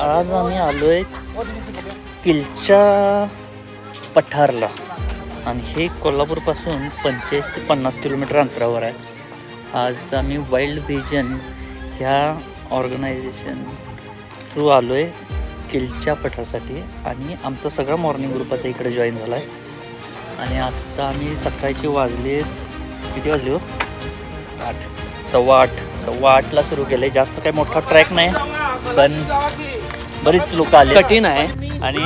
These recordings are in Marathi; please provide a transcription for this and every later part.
आज आम्ही आलोय किल्च्या पठारला आणि हे कोल्हापूरपासून 25 ते 50 किलोमीटर अंतरावर आहे. आज आम्ही वाईल्ड व्हिजन ह्या ऑर्गनायझेशन थ्रू आलोय किल्च्या पठारासाठी आणि आमचा सगळा मॉर्निंग ग्रुप आता इकडे जॉईन झाला आहे. आणि आत्ता आम्ही सकाळची वाजले किती वाजले हो 8:15 सुरू केले. जास्त काही मोठा ट्रॅक नाही पण बरीच लोक आले. कठीण आहे आणि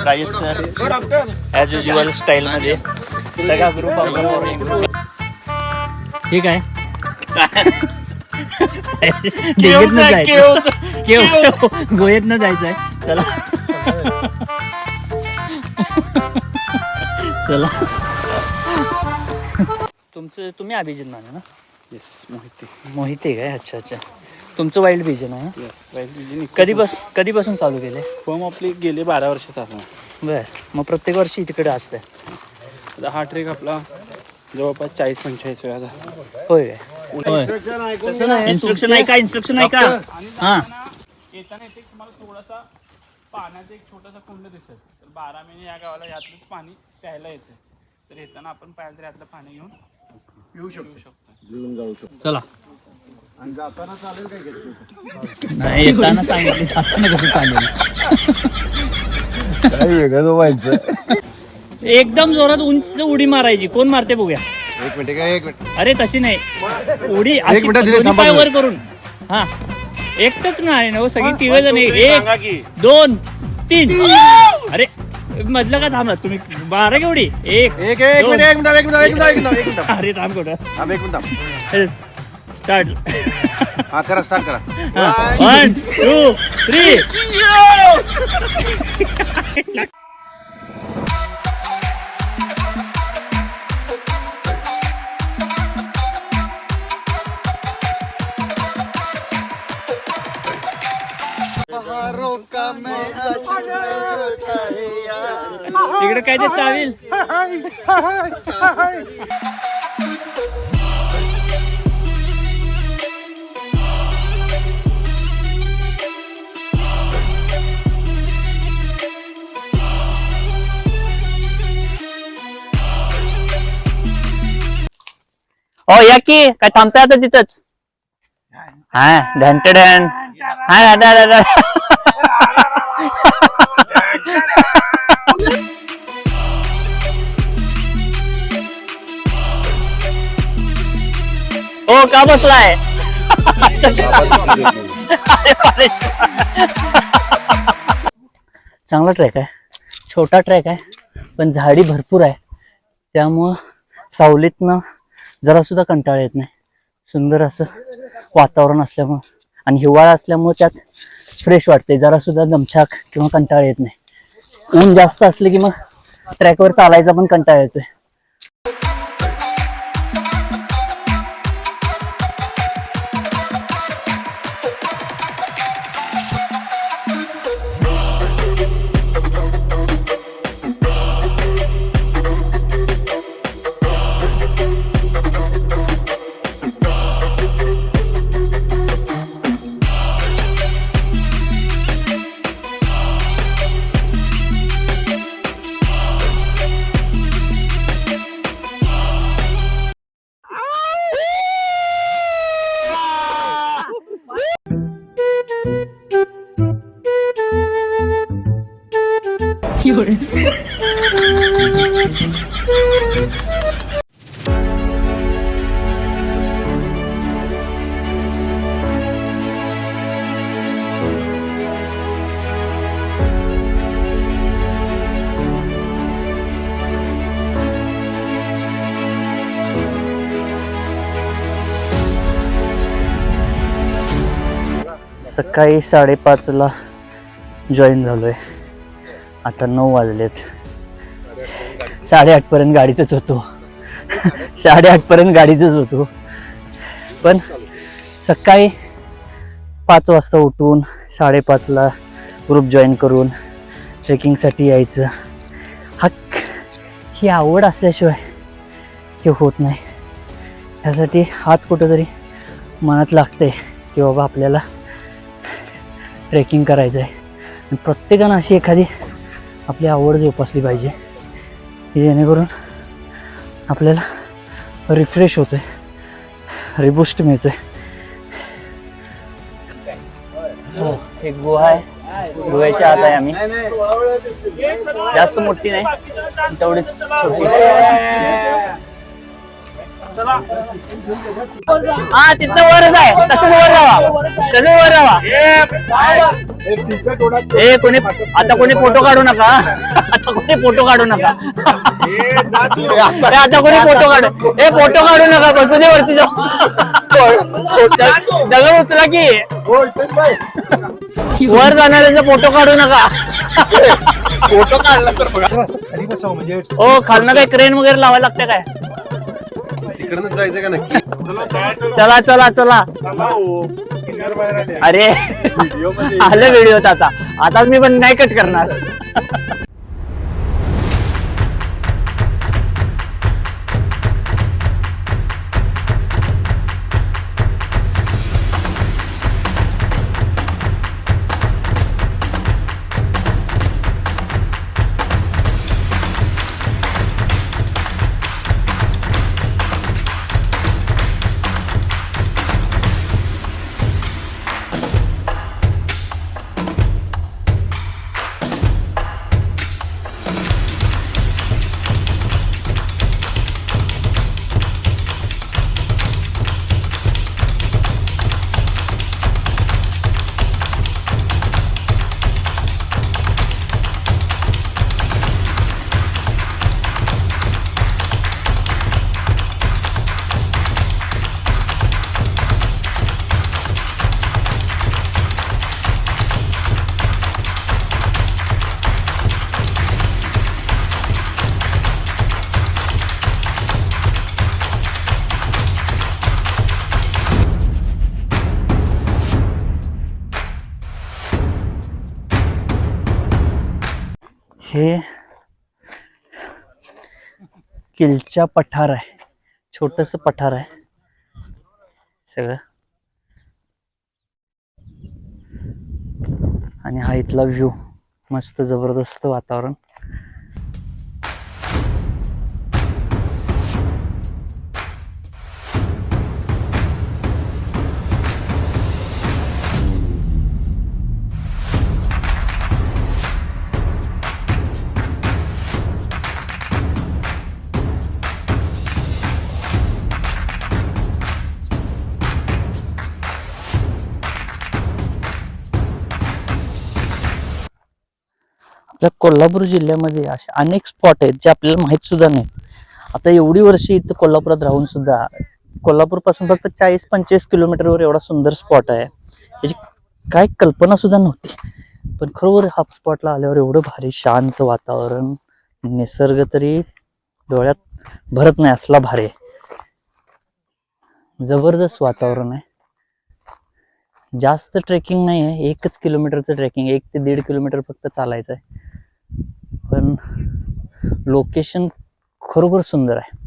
राजेश सर ॲज युज्युअल स्टाईलमध्ये सगळा ग्रुप ठीक आहे. गोयेतनं जायचं आहे. चला चला. तुम्ही अभिजित नाना ना? येस, मोहिते काय? अच्छा अच्छा. तुमचं वाईल्ड व्हिजन आहे. कधीपासून चालू केले? फर्म आपली गेले 12 वर्ष चालू. बर, मग प्रत्येक वर्षी तिकडे असते? हा ट्रेक आपला जवळपास 40-45 वेळा झाला. होय काय? इन्स्ट्रक्शन आहे का? इन्स्ट्रक्शन आहे का? हां. येताना इथे तुम्हाला थोडासा पाण्याचा एक छोटासा कुंड दिसेल. तर 12 महिने या गावाला यातलंच पाणी प्यायला येते. तर येताना आपण पाहिजे यातलं पाणी घेऊन येऊ शकतो. चला. नाही, येताना सांगितलं, जाताना कसं चालेल? वेगळं व्हायचं. एकदम जोरात उंच उडी मारायची. कोण मारते बघूया? एक मिनिट. अरे तशी नाही, उडी अशी पाय वर करून. हा, एकटच नाही ना, सगळी 3 जण. 1 2 3. अरे मधलं का थांबला तुम्ही? 12 केवढी? 1 मिनिट. अरे थांब कुठं? स्टार्ट. हा करा, स्टार्ट करा. 1 2 3. तिकडे काय ते चालेल. हो या की काय थांबताय आता तिथंच? हा ढंटडन. हा दादा हो का बसलाय? चांगला ट्रॅक आहे, छोटा ट्रॅक आहे पण झाडी भरपूर आहे त्यामुळं सावलीतनं जरा सुद्धा कंटाळा येत नाही. सुंदर असं वातावरण असल्यामुळं आणि हिवाळा असल्यामुळे त्यात फ्रेश वाटते. जरा सुद्धा दमछाक किंवा कंटाळा येत नाही. ऊन जास्त असले की मग ट्रॅकवर चालायचा पण कंटाळा येतोय. सकाळी 5:30ला जॉईन झालोय. आता 9 वाजलेत. 8:30 पर्यंत गाडीतच होतो. 8:30 पर्यंत गाडीतच होतो. पण सकाळी 5 वाजता उठून 5:30ला ग्रुप जॉईन करून ट्रेकिंगसाठी यायचं. ही आवड असल्याशिवाय हे होत नाही. ह्यासाठी हात कुठंतरी मनात लागते की बाबा आपल्याला ट्रेकिंग करायचं आहे. आणि प्रत्येकानं अशी एखादी आपली आवड जोपासली पाहिजे की जेणेकरून आपल्याला रिफ्रेश होतोय, रिबूस्ट मिळतोय. हो, एक गुहा आहे, गुहेच्या आत आहे आम्ही. जास्त मोठी नाही, तेवढीच छोटी. हा तिथं वरच आहे, तसंच वर राहा, तसंच वर राहा. ए कोणी आता कोणी फोटो काढू नका, आता कोणी फोटो काढू नका, आता कोणी फोटो काढू, ए फोटो काढू नका, बसू दे वरती जाऊ. दगड उचला की वर जाणाऱ्याचा फोटो काढू नका. फोटो काढला तर बघा असं खाली बसावं म्हणजे ओ खालनं काय क्रेन वगैरे लावायला लागते काय? तिकडनं जायचं का नक्की. चला चला चला. अरे आलं व्हिडिओत आता मी पण नाही कट करणार. हे किल्चा पठार आहे, छोटस पठार आहे सगळं. आणि हा इथला व्ह्यू, मस्त जबरदस्त वातावरण. आपल्या कोल्हापूर जिल्ह्यामध्ये असे अनेक स्पॉट आहेत जे आपल्याला माहित सुद्धा नाहीत. आता एवढी वर्षी इथं कोल्हापुरात राहून सुद्धा कोल्हापूर पासून फक्त 40-45 किलोमीटरवर एवढा सुंदर स्पॉट आहे, याची काय कल्पना सुद्धा नव्हती. पण खरोखर हा स्पॉटला आल्यावर एवढं भारी शांत वातावरण, निसर्ग तरी डोळ्यात भरत नाही असला भारी आहे. जबरदस्त वातावरण आहे. जास्त ट्रेकिंग नाही आहे, 1 किलोमीटरचं ट्रेकिंग, 1 ते 1.5 किलोमीटर फक्त चालायचं आहे. पण लोकेशन खरोखर सुंदर आहे.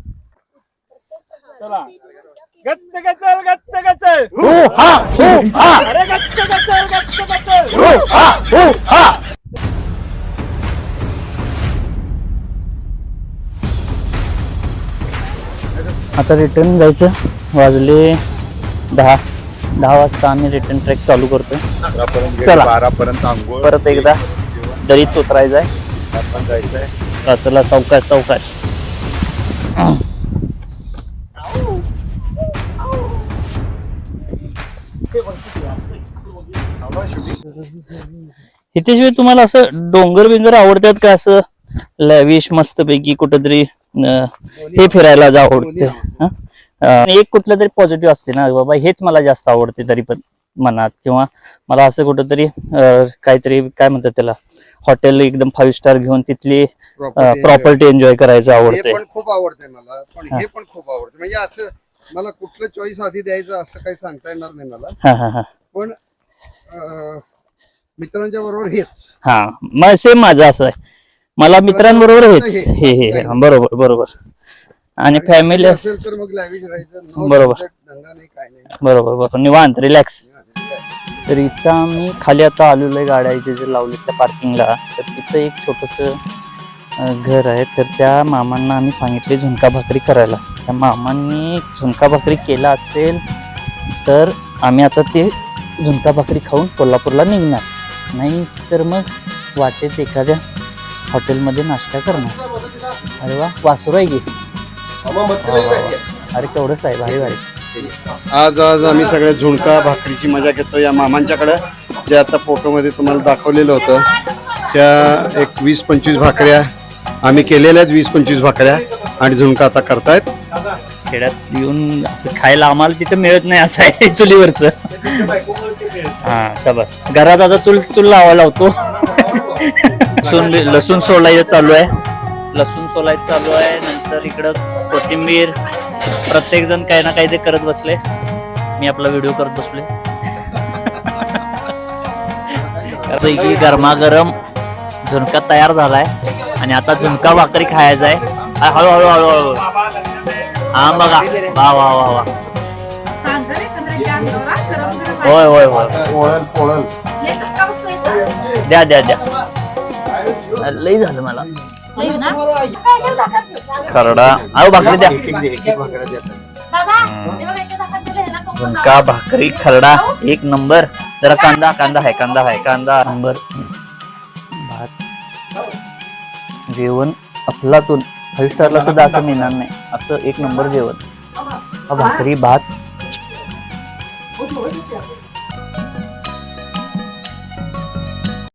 चला गच्च गचल गच्च गचल, हो हा हो हा, अरे गच्च गचल गच्च गचल, हो हा हो हा. आता रिटर्न जायचं. वाजले 10 वाजता आम्ही रिटर्न ट्रेक चालू करतोय. चला 12 पर्यंत आंघोळ, परत एकदा दरीत उतरायचंय. आपण जायचंय. चला सावकाश सावकाश. हितेश, तुम्हाला असं डोंगर बिंगर आवडतात का? असं लॅविश मस्तपैकी कुठेतरी हे फिरायला जा आवडते? एक कुठलं तरी पॉझिटिव्ह असते ना बाबा, हेच मला जास्त आवडते तरी पण मनात, किंवा मला असं कुठंतरी काहीतरी काय म्हणतात त्याला, हॉटेल एकदम 5 स्टार घेऊन तिथली प्रॉपर्टी एन्जॉय करायचं आवडते. पण खूप आवडते मला, पण हे पण खूप आवडते. म्हणजे असं मला कुठलं चॉईस आधी द्यायचं असं काही सांगता येणार नाही मला. पण मित्रांच्या बरोबर हेच. हा मग सेम माझं असं आहे, मला मित्रांबरोबर हेच. हे बरोबर बरोबर. आणि फॅमिली असेल तर मग लॅविश राहायचं. बरोबर दंगा नाही काय नाही. बरोबर बरोबर, निवांत रिलॅक्स. तर इथं आम्ही खाली आता आलेलो आहे, गाड्या इथे जे लावले त्या पार्किंगला. तर तिथं एक छोटंसं घर आहे. तर त्या मामांना आम्ही सांगितले झुणका भाकरी करायला. त्या मामांनी झुणका भाकरी केला असेल तर आम्ही आता ते झुणका भाकरी खाऊन कोल्हापूरला निघणार, नाही तर मग वाटेत एखाद्या हॉटेलमध्ये नाश्ता करणार. अरे वा, वासुर आहे की. अरे केवढंच आहे, भारी भारी. आज आम्ही सगळ्या झुणका भाकरीची मजा घेतो या मामांच्याकडे. जे आता फोटोमध्ये तुम्हाला दाखवलेलं होतं त्या एक 20-25 भाकऱ्या आम्ही केलेल्या आहेत. 20-25 भाकऱ्या आणि झुणका आता करतायत. खेड्यात येऊन असं खायला आम्हाला तिथं मिळत नाही, असं आहे चुलीवरचं. हा शाबास. घरात आता चूल लावायला लावतो. लसूण सोलायचं चालू आहे. नंतर इकडं कोथिंबीर. प्रत्येक जण काही ना काही ते करत बसले. मी आपला व्हिडिओ करत बसले. पैकी गरमागरम झुणका तयार झालाय आणि आता झुणका भाकरी खायचा आहे. हळूहळू हळूहळू. हा बघा, वा वा वा वा. होय होय होय. द्या द्या द्या. लई झालं मला. खरडा. अहो भाकरी द्या. झुणका भाकरी खरडा एक नंबर. जरा कांदा आहे नंबर. भात जेवण अफलातून. 5 स्टारला सुद्धा असं मिळणार नाही, असं एक नंबर जेवण. भाकरी भात